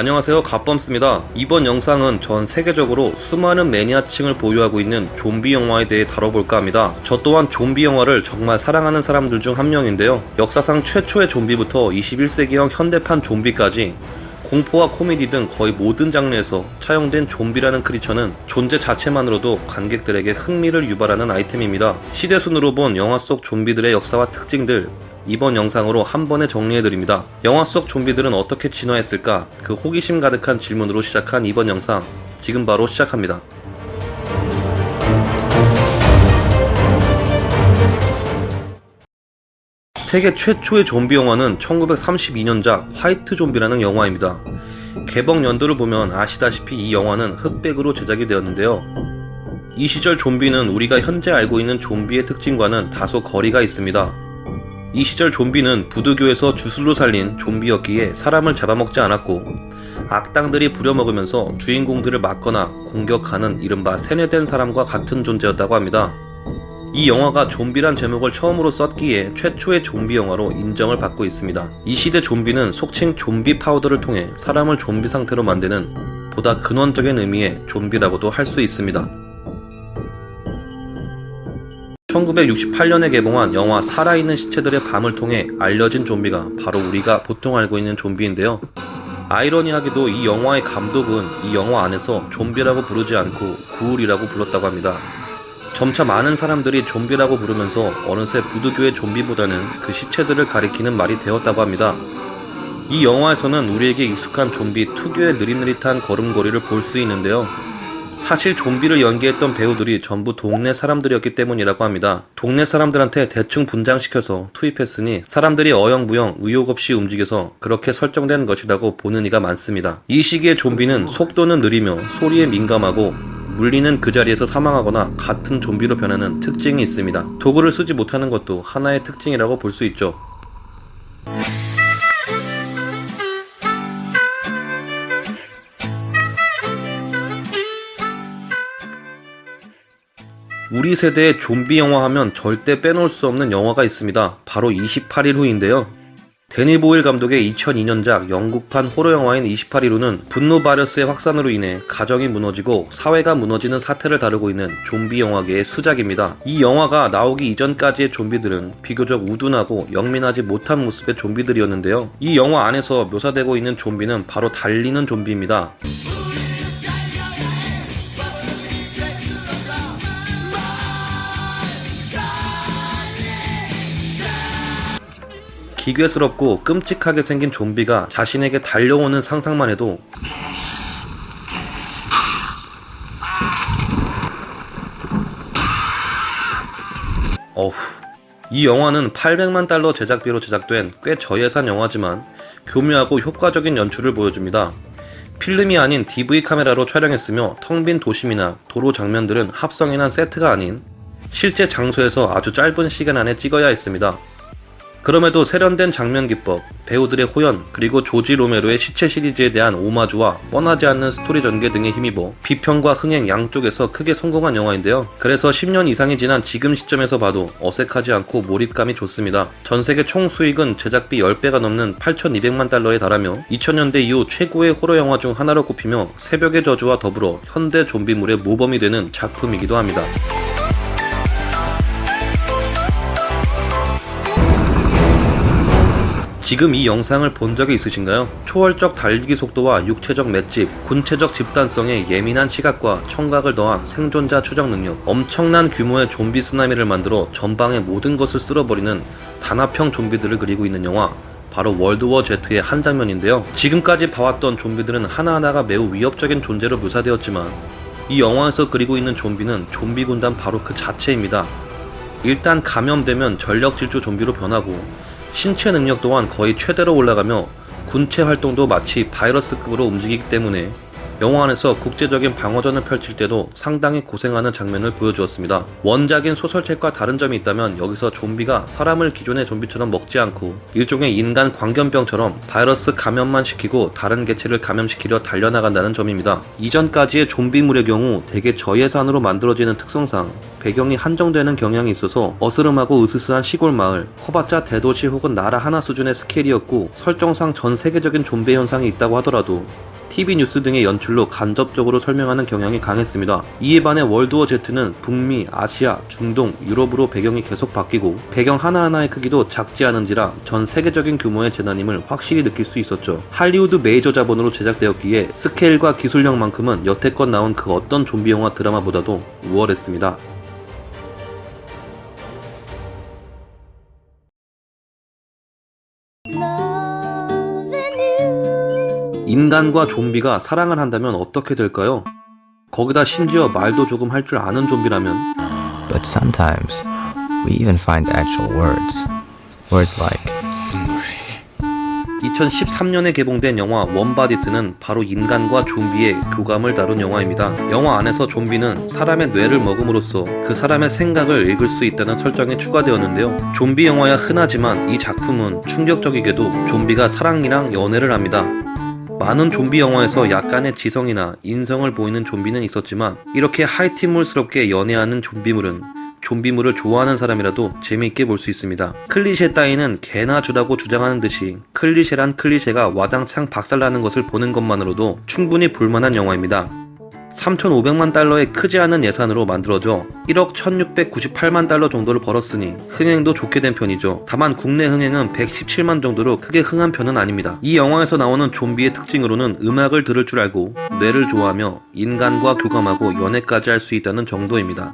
안녕하세요, 갓범스입니다. 이번 영상은 전 세계적으로 수많은 매니아층을 보유하고 있는 좀비 영화에 대해 다뤄볼까 합니다. 저 또한 좀비 영화를 정말 사랑하는 사람들 중 한 명인데요. 역사상 최초의 좀비부터 21세기형 현대판 좀비까지 공포와 코미디 등 거의 모든 장르에서 차용된 좀비라는 크리처는 존재 자체만으로도 관객들에게 흥미를 유발하는 아이템입니다. 시대순으로 본 영화 속 좀비들의 역사와 특징들, 이번 영상으로 한 번에 정리해드립니다. 영화 속 좀비들은 어떻게 진화했을까? 그 호기심 가득한 질문으로 시작한 이번 영상, 지금 바로 시작합니다. 세계 최초의 좀비 영화는 1932년작 화이트 좀비라는 영화입니다. 개봉 연도를 보면 아시다시피 이 영화는 흑백으로 제작이 되었는데요. 이 시절 좀비는 우리가 현재 알고 있는 좀비의 특징과는 다소 거리가 있습니다. 이 시절 좀비는 부두교에서 주술로 살린 좀비였기에 사람을 잡아먹지 않았고, 악당들이 부려먹으면서 주인공들을 맞거나 공격하는 이른바 세뇌된 사람과 같은 존재였다고 합니다. 이 영화가 좀비란 제목을 처음으로 썼기에 최초의 좀비 영화로 인정을 받고 있습니다. 이 시대 좀비는 속칭 좀비 파우더를 통해 사람을 좀비 상태로 만드는 보다 근원적인 의미의 좀비라고도 할 수 있습니다. 1968년에 개봉한 영화 살아있는 시체들의 밤을 통해 알려진 좀비가 바로 우리가 보통 알고 있는 좀비인데요. 아이러니하게도 이 영화의 감독은 이 영화 안에서 좀비라고 부르지 않고 구울이라고 불렀다고 합니다. 점차 많은 사람들이 좀비라고 부르면서 어느새 부두교의 좀비보다는 그 시체들을 가리키는 말이 되었다고 합니다. 이 영화에서는 우리에게 익숙한 좀비 특유의 느릿느릿한 걸음걸이를 볼 수 있는데요. 사실 좀비를 연기했던 배우들이 전부 동네 사람들이었기 때문이라고 합니다. 동네 사람들한테 대충 분장시켜서 투입했으니 사람들이 어영부영 의욕 없이 움직여서 그렇게 설정된 것이라고 보는 이가 많습니다. 이 시기의 좀비는 속도는 느리며 소리에 민감하고 물리는 그 자리에서 사망하거나 같은 좀비로 변하는 특징이 있습니다. 도구를 쓰지 못하는 것도 하나의 특징이라고 볼 수 있죠. 우리 세대의 좀비 영화 하면 절대 빼놓을 수 없는 영화가 있습니다. 바로 28일 후인데요. 데니 보일 감독의 2002년작 영국판 호러 영화인 28일 후는 분노 바이러스의 확산으로 인해 가정이 무너지고 사회가 무너지는 사태를 다루고 있는 좀비 영화계의 수작입니다. 이 영화가 나오기 이전까지의 좀비들은 비교적 우둔하고 영민하지 못한 모습의 좀비들이었는데요. 이 영화 안에서 묘사되고 있는 좀비는 바로 달리는 좀비입니다. 기괴스럽고 끔찍하게 생긴 좀비가 자신에게 달려오는 상상만 해도 이 영화는 800만 달러 제작비로 제작된 꽤 저예산 영화지만 교묘하고 효과적인 연출을 보여줍니다. 필름이 아닌 DV 카메라로 촬영했으며 텅 빈 도심이나 도로 장면들은 합성이 난 세트가 아닌 실제 장소에서 아주 짧은 시간 안에 찍어야 했습니다. 그럼에도 세련된 장면 기법, 배우들의 호연, 그리고 조지 로메로의 시체 시리즈에 대한 오마주와 뻔하지 않는 스토리 전개 등에 힘입어 비평과 흥행 양쪽에서 크게 성공한 영화인데요. 그래서 10년 이상이 지난 지금 시점에서 봐도 어색하지 않고 몰입감이 좋습니다. 전세계 총 수익은 제작비 10배가 넘는 8,200만 달러에 달하며 2000년대 이후 최고의 호러 영화 중 하나로 꼽히며 새벽의 저주와 더불어 현대 좀비물의 모범이 되는 작품이기도 합니다. 지금 이 영상을 본 적이 있으신가요? 초월적 달리기 속도와 육체적 맷집, 군체적 집단성에 예민한 시각과 청각을 더한 생존자 추적 능력, 엄청난 규모의 좀비 쓰나미를 만들어 전방의 모든 것을 쓸어버리는 단합형 좀비들을 그리고 있는 영화, 바로 월드워 Z의 한 장면인데요. 지금까지 봐왔던 좀비들은 하나하나가 매우 위협적인 존재로 묘사되었지만 이 영화에서 그리고 있는 좀비는 좀비 군단 바로 그 자체입니다. 일단 감염되면 전력 질주 좀비로 변하고 신체 능력 또한 거의 최대로 올라가며 군체 활동도 마치 바이러스급으로 움직이기 때문에 영화 안에서 국제적인 방어전을 펼칠 때도 상당히 고생하는 장면을 보여주었습니다. 원작인 소설책과 다른 점이 있다면 여기서 좀비가 사람을 기존의 좀비처럼 먹지 않고 일종의 인간 광견병처럼 바이러스 감염만 시키고 다른 개체를 감염시키려 달려나간다는 점입니다. 이전까지의 좀비물의 경우 대개 저예산으로 만들어지는 특성상 배경이 한정되는 경향이 있어서 어스름하고 으스스한 시골 마을, 커봤자 대도시 혹은 나라 하나 수준의 스케일이었고 설정상 전 세계적인 좀비 현상이 있다고 하더라도 TV 뉴스 등의 연출로 간접적으로 설명하는 경향이 강했습니다. 이에 반해 월드워 Z는 북미, 아시아, 중동, 유럽으로 배경이 계속 바뀌고 배경 하나하나의 크기도 작지 않은지라 전 세계적인 규모의 재난임을 확실히 느낄 수 있었죠. 할리우드 메이저 자본으로 제작되었기에 스케일과 기술력만큼은 여태껏 나온 그 어떤 좀비 영화 드라마보다도 우월했습니다. 인간과 좀비가 사랑을 한다면 어떻게 될까요? 거기다 심지어 말도 조금 할 줄 아는 좀비라면. But sometimes we even find actual words. Words like 2013년에 개봉된 영화 원바디스는 바로 인간과 좀비의 교감을 다룬 영화입니다. 영화 안에서 좀비는 사람의 뇌를 먹음으로써 그 사람의 생각을 읽을 수 있다는 설정이 추가되었는데요. 좀비 영화야 흔하지만 이 작품은 충격적이게도 좀비가 사랑이랑 연애를 합니다. 많은 좀비 영화에서 약간의 지성이나 인성을 보이는 좀비는 있었지만 이렇게 하이틴물스럽게 연애하는 좀비물은 좀비물을 좋아하는 사람이라도 재미있게 볼 수 있습니다. 클리셰 따위는 개나 주라고 주장하는 듯이 클리셰란 클리셰가 와장창 박살나는 것을 보는 것만으로도 충분히 볼만한 영화입니다. 3,500만 달러의 크지 않은 예산으로 만들어져 1억 1,698만 달러 정도를 벌었으니 흥행도 좋게 된 편이죠. 다만 국내 흥행은 117만 정도로 크게 흥한 편은 아닙니다. 이 영화에서 나오는 좀비의 특징으로는 음악을 들을 줄 알고 뇌를 좋아하며 인간과 교감하고 연애까지 할 수 있다는 정도입니다.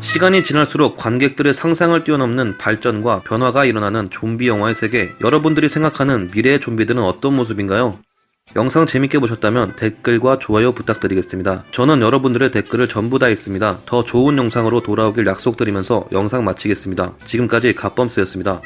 시간이 지날수록 관객들의 상상을 뛰어넘는 발전과 변화가 일어나는 좀비 영화의 세계, 여러분들이 생각하는 미래의 좀비들은 어떤 모습인가요? 영상 재밌게 보셨다면 댓글과 좋아요 부탁드리겠습니다. 저는 여러분들의 댓글을 전부 다 읽습니다. 더 좋은 영상으로 돌아오길 약속드리면서 영상 마치겠습니다. 지금까지 갓범스였습니다.